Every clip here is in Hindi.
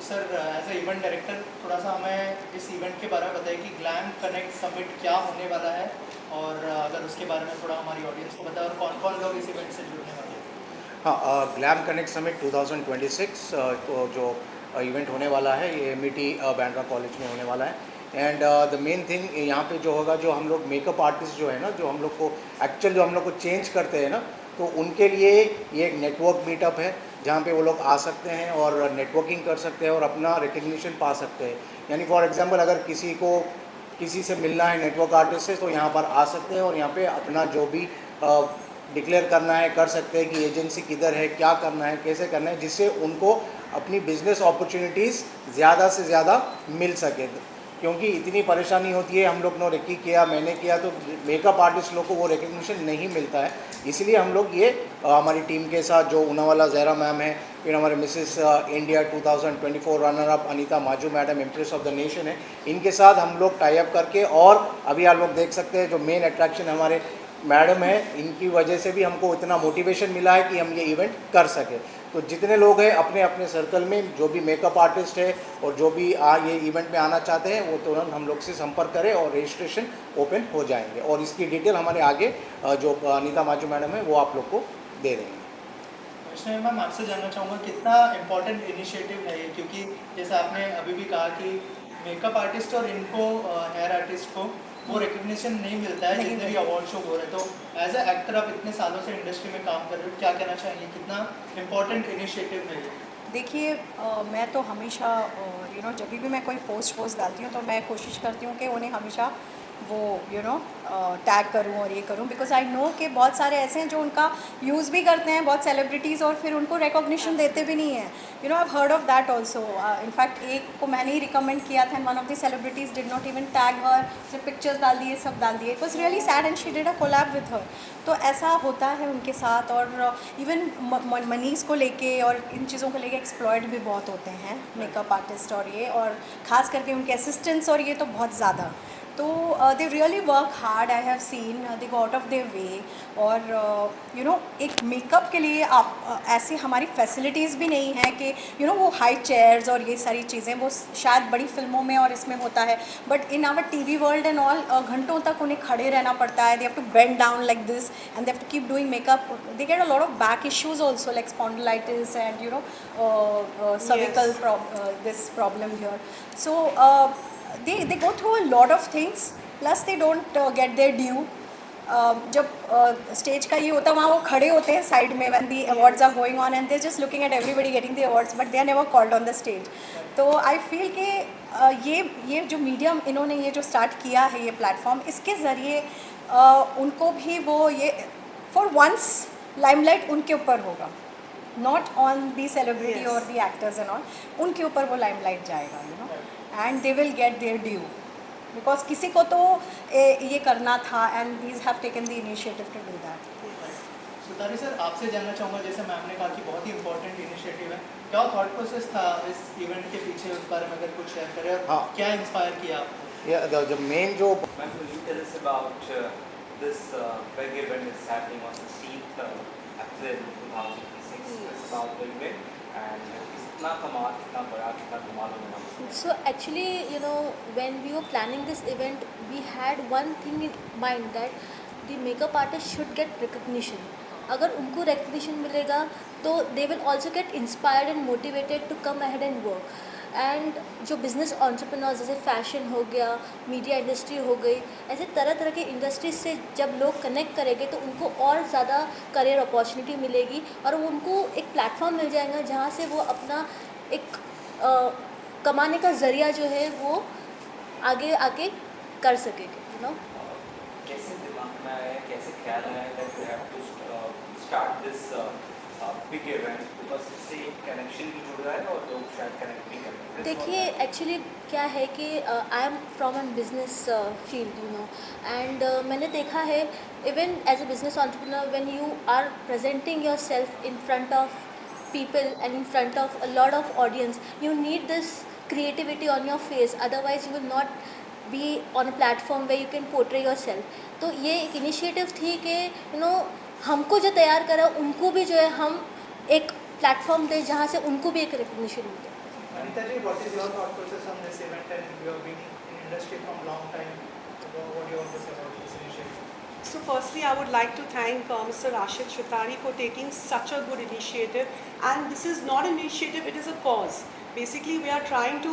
Sir as a event director थोड़ा सा हमें इस इवेंट के बारे में बताइए कि ग्लैम कनेक्ट समिट क्या होने वाला है, और अगर उसके बारे में थोड़ा हमारी ऑडियंस को बताएं और कौन कौन लोग इस इवेंट से जुड़ने वाले हैं। हाँ, ग्लैम कनेक्ट समिट 2026 तो जो इवेंट होने वाला है ये एमईटी बैंड्रा कॉलेज में होने वाला है। एंड द मेन थिंग यहाँ पे जो होगा, जो हम लोग मेकअप आर्टिस्ट जो है ना, जो हम लोग को एक्चुअल जो हम लोग को चेंज करते हैं ना, तो उनके लिए ये एक नेटवर्क मीटअप है जहाँ पे वो लोग आ सकते हैं और नेटवर्किंग कर सकते हैं और अपना रिकग्निशन पा सकते हैं। यानी फॉर एग्जांपल अगर किसी से मिलना है नेटवर्क आर्टिस्ट से, तो यहाँ पर आ सकते हैं और यहाँ पे अपना जो भी डिक्लेयर करना है कर सकते हैं कि एजेंसी किधर है, क्या करना है, कैसे करना है, जिससे उनको अपनी बिजनेस अपॉर्चुनिटीज़ ज़्यादा से ज़्यादा मिल सके। क्योंकि इतनी परेशानी होती है, हम लोग ने रेकी किया, मैंने किया, तो मेकअप आर्टिस्ट लोग को वो रिकग्निशन नहीं मिलता है। इसलिए हम लोग ये हमारी टीम के साथ जो ऊनावाला जहरा मैम है, फिर हमारे Mrs India 2024 runner up Anita Maju madam empress of the nation है, इनके साथ हम लोग टाई अप करके, और अभी आप लोग देख सकते हैं जो मेन अट्रैक्शन हमारे मैडम है, इनकी वजह से भी हमको इतना मोटिवेशन मिला है कि हम ये इवेंट कर सके। तो जितने लोग हैं अपने अपने सर्कल में, जो भी मेकअप आर्टिस्ट है और जो भी ये इवेंट में आना चाहते हैं, वो तुरंत हम लोग से संपर्क करें और रजिस्ट्रेशन ओपन हो जाएंगे। और इसकी डिटेल हमारे आगे जो अनीता माजू मैडम है वो आप लोग को दे देंगे। वैष्णवी मैम, आपसे जानना चाहूँगा कितना इम्पोर्टेंट इनिशिएटिव है ये, क्योंकि जैसे आपने अभी भी कहा कि मेकअप आर्टिस्ट और इनको हेयर आर्टिस्ट को वो रिकग्निशन नहीं मिलता है जितने भी अवार्ड शो हो रहे हैं। तो एज ए एक्टर आप इतने सालों से इंडस्ट्री में काम कर रहे हो, क्या कहना चाहेंगे, कितना इम्पोर्टेंट इनिशिएटिव है ये? देखिए, मैं तो हमेशा जब भी मैं कोई पोस्ट डालती हूँ तो मैं कोशिश करती हूँ कि उन्हें हमेशा वो टैग करूँ और ये करूँ, बिकॉज आई नो कि बहुत सारे ऐसे हैं जो उनका यूज़ भी करते हैं, बहुत सेलिब्रिटीज़, और फिर उनको रिकॉग्निशन देते भी नहीं हैं। I heard of that also. In fact एक को मैंने ही रिकमेंड किया था, and one of the celebrities did not even tag her, उसने पिक्चर्स डाल दिए, सब डाल दिए। It was really sad and she did a collab with her. तो ऐसा होता है उनके साथ, और इवन मनीज़ को लेके और इन चीज़ों को लेके एक्सप्लॉयड भी बहुत होते हैं मेकअप आर्टिस्ट, और ख़ास करके उनके असिस्टेंट्स, और ये तो बहुत ज़्यादा। तो they really work hard, I have seen, they go out of their way. और एक मेकअप के लिए आप ऐसी हमारी फैसिलिटीज़ भी नहीं है कि वो हाई चेयर्स और ये सारी चीज़ें, वो शायद बड़ी फिल्मों में और इसमें होता है, but in our TV world and all घंटों तक उन्हें खड़े रहना पड़ता है। They have to bend down like this and they have to keep doing makeup. They get a lot of back issues also, like spondylitis and cervical this problem here. So they go through a lot of things, plus they don't get their due. जब स्टेज का ये होता है, वहाँ वो खड़े होते हैं साइड में when the awards are going on and they're just looking at everybody getting the awards, but they are never called on the stage. तो आई फील कि ये जो मीडियम इन्होंने ये जो स्टार्ट किया है, ये प्लेटफॉर्म, इसके ज़रिए उनको भी वो ये फॉर वंस लाइमलाइट उनके ऊपर होगा, नॉट ऑन दी सेलिब्रिटी और दी एक्टर्स एंड ऑल। उनके ऊपर वो लाइमलाइट जाएगा, and they will get their due, because किसी को तो ये करना था, and these have taken the initiative to do that. Sutari sir, आपसे जानना चाहूँगा, जैसे मैम ने कहा कि बहुत ही इंपॉर्टेंट इनिशिएटिव है, क्या थॉट प्रोसेस था इस इवेंट के पीछे, उस बारे में अगर कुछ शेयर करें, और क्या इंस्पायर किया आपको? The main जो Ma'am, will you tell us about this big event is happening on 16th April 2026? It's about the event and कितना कमाल, कितना बड़ा, कितना कमाल होने वाला है? So actually, when we were planning this event, we had one thing in mind, that the makeup artist should get recognition. अगर उनको recognition मिलेगा तो they will also get inspired and motivated to come ahead and work. And जो बिज़नेस एंटरप्रेन्योर्स, जैसे फ़ैशन हो गया, मीडिया इंडस्ट्री हो गई, ऐसे तरह तरह के इंडस्ट्रीज से जब लोग कनेक्ट करेंगे तो उनको और ज़्यादा करियर अपॉर्चुनिटी मिलेगी, और उनको एक प्लेटफॉर्म मिल जाएगा जहाँ से वो अपना एक कमाने का ज़रिया जो है वो आगे आके कर सकेंगे। कैसे दिमाग में आया, कैसे ख्याल आया that you have to start this big event, because इससे एक कनेक्शन भी जुड़ रहा है और लोग शायद कनेक्ट भी करेंगे? देखिए, एक्चुअली क्या है कि I am from an business field, and मैंने देखा है, even as a business entrepreneur, when you are presenting yourself in front of people and in front of a lot of audience, you need this creativity on your face, otherwise you will not be on a platform where you can portray yourself. तो ये एक इनिशिएटिव थी कि हमको जो तैयार करा, उनको भी जो है हम एक प्लेटफॉर्म दें जहाँ से उनको भी एक रिकग्निशन मिले। Anita ji, what is your thought process on this event, and you have been in industry from a long time. What do you want to say about this initiative? So firstly, I would like to thank Mr. Rashid Shatari for taking such a good initiative. And this is not an initiative, it is a cause. Basically, we are trying to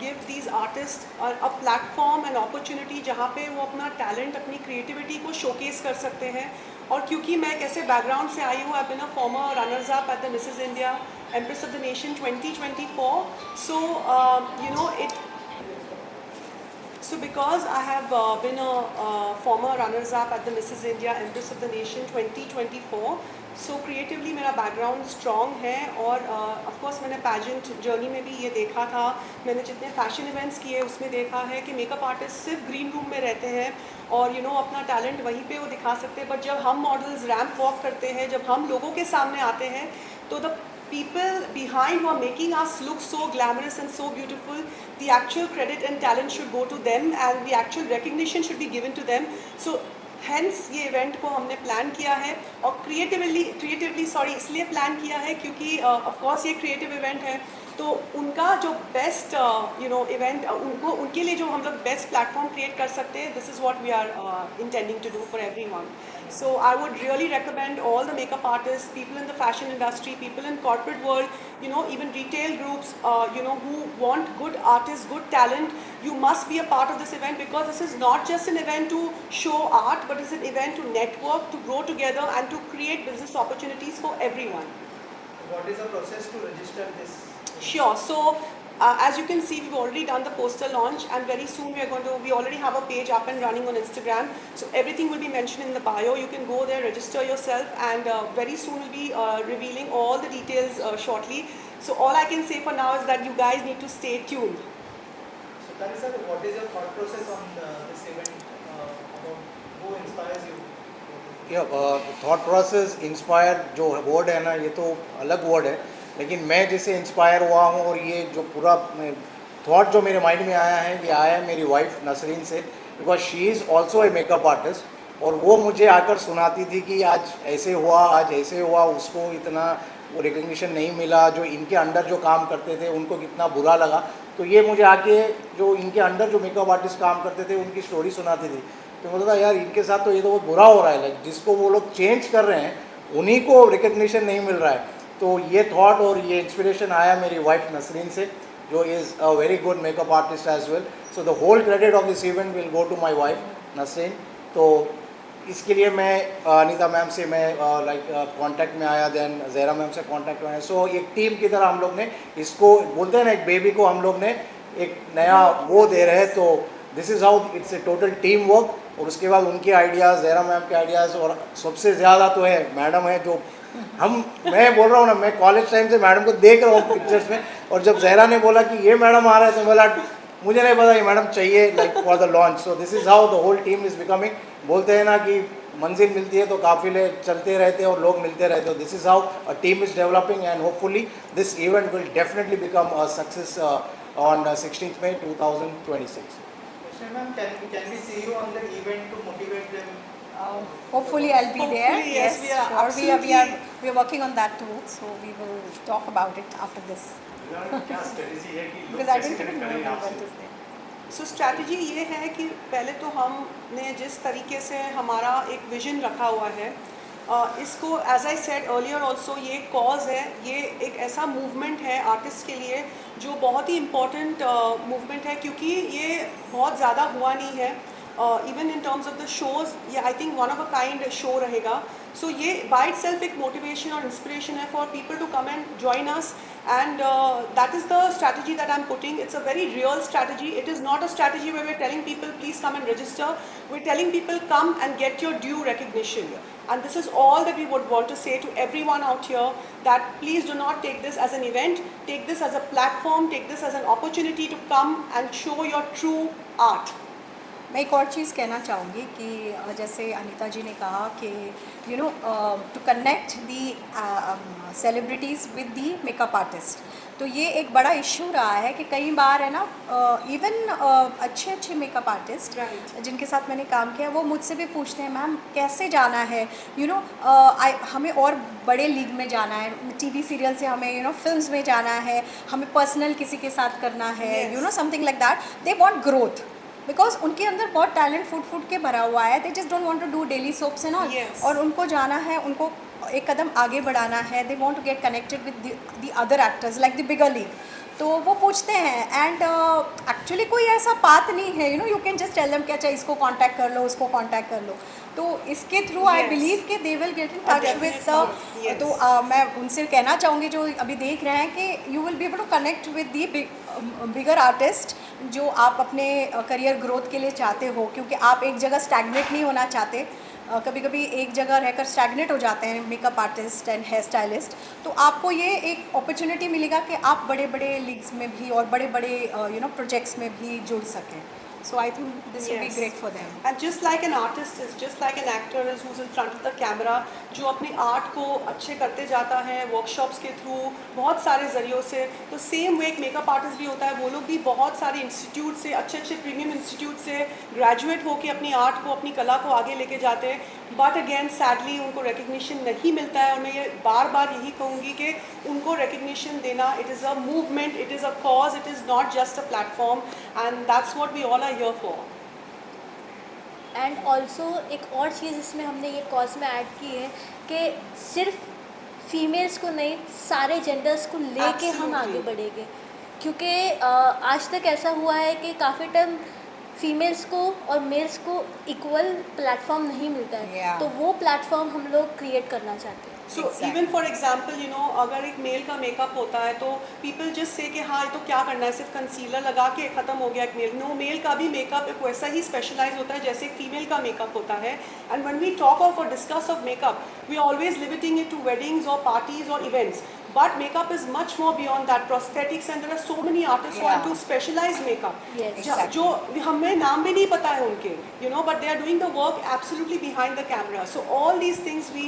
give these artists a platform, an opportunity जहाँ पे वो अपना talent, अपनी creativity को showcase कर सकते हैं. और क्योंकि मैं एक ऐसे background से आई हूँ, I've been a former runners-up at the Mrs. India, Empress of the Nation 2024. So, you know, So because I have been a former runners-up at the Mrs. India Empress of the Nation 2024, so creatively मेरा background strong है और of course मैंने pageant journey में भी ये देखा था, मैंने जितने fashion events किए उसमें देखा है कि makeup artists सिर्फ green room में रहते हैं और you know अपना talent वहीं पे वो दिखा सकते हैं, but जब हम models ramp walk करते हैं, जब हम लोगों के सामने आते हैं, तो the people behind who are making us look so glamorous and so beautiful, the actual credit and talent should go to them and the actual recognition should be given to them. So hence ये event को हमने plan किया है और creatively इसलिए plan किया है क्योंकि of course ये creative event है, तो उनका जो best you know event उनके लिए जो हम लोग best platform create कर सकते हैं, this is what we are intending to do for everyone. So I would really recommend all the makeup artists, people in the fashion industry, people in corporate world, you know, even retail groups, you know, who want good artists, good talent, you must be a part of this event because this is not just an event to show art, but it's an event to network, to grow together and to create business opportunities for everyone. What is the process to register this? Sure. So as you can see, we've already done the poster launch and very soon we already have a page up and running on Instagram. So everything will be mentioned in the bio. You can go there, register yourself, and very soon we'll be revealing all the details shortly. So all I can say for now is that you guys need to stay tuned. So Tari sir, what is your thought process on this event? About who inspires you? Thought process inspire जो वर्ड है ना, ये तो अलग वर्ड है, लेकिन मैं जिससे इंस्पायर हुआ हूँ और ये जो पूरा थॉट जो मेरे माइंड में आया है, ये आया है मेरी वाइफ नसरीन से, because she is also a makeup artist और वो मुझे आकर सुनाती थी कि आज ऐसे हुआ, आज ऐसे हुआ, उसको इतना वो रिकग्निशन नहीं मिला, जो इनके अंडर जो काम करते थे उनको कितना बुरा लगा. तो ये मुझे आके जो इनके अंडर जो मेकअप आर्टिस्ट काम करते थे उनकी स्टोरी सुनाती थी, तो बोलता था यार इनके साथ तो ये तो बहुत बुरा हो रहा है, लाइक जिसको वो लोग चेंज कर रहे हैं उन्हीं को रिकग्निशन नहीं मिल रहा है. तो ये थॉट और ये इंस्पिरेशन आया मेरी वाइफ नसरीन से, जो is a very good makeup artist as well. So the whole credit of this event will go to my wife Nasreen. तो इसके लिए मैं अनीता मैम से मैं कांटेक्ट में आया, देन ज़हरा मैम से कांटेक्ट में आया. सो एक टीम की तरह हम लोग ने इसको, बोलते हैं ना एक बेबी को हम लोग ने एक नया वो दे रहे हैं, तो this is how it's a total team work. और उसके बाद उनके आइडियाज़, ज़हरा मैम के आइडियाज़, और सबसे ज़्यादा तो है मैडम है, जो मैं बोल रहा हूँ ना, मैं कॉलेज टाइम से मैडम को देख रहा हूँ पिक्चर्स में, और जब ज़हरा ने बोला कि ये मैडम आ रहा है तो बोला मुझे नहीं पता ये मैडम चाहिए like for the launch. So this is how the whole team is becoming. बोलते हैं ना कि मंजिल मिलती है तो काफ़िले चलते रहते हैं और लोग मिलते रहते हैं. This is how a team is developing and hopefully this event will definitely become a success on 16th May 2026. Ma'am, can we see you on the event to motivate them? Hopefully I'll be there. Hopefully, yes, we are sure. absolutely- We are working on that too, so we will talk about it after this. क्या स्ट्रेटजी है कि लोग Because I कैसे didn't कनेक्ट know करें the आपसे? event is there. So strategy ये है कि पहले तो हमने जिस तरीके से हमारा एक विज़न रखा हुआ है, इसको as I said earlier also, ये कॉज है, ये एक ऐसा मूवमेंट है आर्टिस्ट के लिए जो बहुत ही इम्पॉर्टेंट मूवमेंट है, क्योंकि ये बहुत ज़्यादा हुआ नहीं है. Even in terms of the shows, ये I think one of a kind show रहेगा. सो ये बाय इटसेल्फ एक मोटिवेशन और इंस्पिरेशन है for people to come and join us, and that is the strategy that I'm putting. It's a very real strategy. It is not a strategy where we're telling people please come and register. We're telling people come and get your due recognition. And this is all that we would want to say to everyone out here, that please do not take this as an event, take this as a platform, take this as an opportunity to come and show your true art. मैं एक और चीज़ कहना चाहूँगी कि जैसे अनीता जी ने कहा कि you know to connect the celebrities with the makeup artist, तो ये एक बड़ा इशू रहा है कि कई बार है ना इवन अच्छे अच्छे मेकअप आर्टिस्ट Right. जिनके साथ मैंने काम किया वो मुझसे भी पूछते हैं मैम कैसे जाना है, यू नो हमें और बड़े लीग में जाना है, टीवी सीरियल से हमें यू नो फिल्म्स में जाना है, हमें पर्सनल किसी के साथ करना है, Yes. You know something like that, they want growth because उनके अंदर बहुत टैलेंट फूट के भरा हुआ है, they just don't want to do daily soaps and all, Yes. और उनको जाना है, उनको एक कदम आगे बढ़ाना है, they want to get connected with the other actors like the bigger league, तो वो पूछते हैं एंड एक्चुअली कोई ऐसा बात नहीं है, you know you can just tell them कि अच्छा इसको कांटेक्ट कर लो, उसको कांटेक्ट कर लो, तो इसके थ्रू आई Yes. बिलीव कि दे will get in touch with Definitely, yes. तो मैं उनसे कहना चाहूँगी जो अभी देख रहे हैं कि you will be able to connect with the bigger artist जो आप अपने करियर ग्रोथ के लिए चाहते हो, क्योंकि आप एक जगह स्टैग्नेट नहीं होना चाहते, कभी कभी एक जगह रहकर स्टैग्नेट हो जाते हैं makeup artist and hair stylist, तो आपको ये एक अपॉर्चुनिटी मिलेगा कि आप बड़े बड़े लीग्स में भी और बड़े बड़े यू नो प्रोजेक्ट्स में भी जुड़ सकें, so I think this will be Yes. Great for them. And just like an artist is, just like an actor is who's in front of the camera, जो अपनी आर्ट को अच्छे करते जाता है वर्कशॉप्स के थ्रू बहुत सारे ज़रियों से, तो सेम वे एक मेकअप आर्टिस्ट भी होता है, वो लोग भी बहुत सारे इंस्टीट्यूट से, अच्छे अच्छे प्रीमियम इंस्टीट्यूट से ग्रेजुएट होकर अपनी आर्ट को, अपनी कला को आगे लेके जाते हैं, बट अगेन सैडली उनको रिकग्निशन नहीं मिलता है, और मैं ये बार बार यही कहूँगी कि उनको रिकग्निशन देना, it is a movement, it is a cause, it is not just a platform, and that's what we all are here for. And also एक और चीज़ इसमें हमने ये कॉज में ऐड की है कि सिर्फ फीमेल्स को नहीं, सारे जेंडर्स को लेके हम आगे Absolutely. बढ़ेंगे, क्योंकि आज तक ऐसा हुआ है कि काफ़ी टाइम फीमेल्स को और मेल्स को इक्वल प्लेटफॉर्म नहीं मिलता है, Yeah. तो वो प्लेटफॉर्म हम लोग क्रिएट करना चाहते हैं. सो Exactly. Even for example you know अगर एक मेल का मेकअप होता है तो पीपल जस्ट से कि हाँ ये तो क्या करना है, सिर्फ कंसीलर लगा के ख़त्म हो गया एक मेल. नो, मेल का भी मेकअप एक वैसा ही स्पेशलाइज होता है जैसे एक फीमेल का मेकअप होता है. And when we talk of और discuss of makeup we always limiting it to weddings और पार्टीज और events, but makeup is much more beyond that. Prosthetics, and there are so many artists who are Yeah. into specialized makeup. Yes. Exactly. जो हमें नाम भी नहीं पता है उनके, you know, but they are doing the work absolutely behind the camera. So all these things we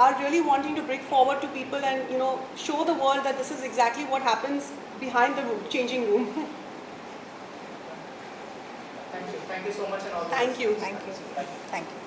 are really wanting to bring forward to people and, you know, show the world that this is exactly what happens behind the room, changing room. Thank you so much and all the Thank you. Thank you.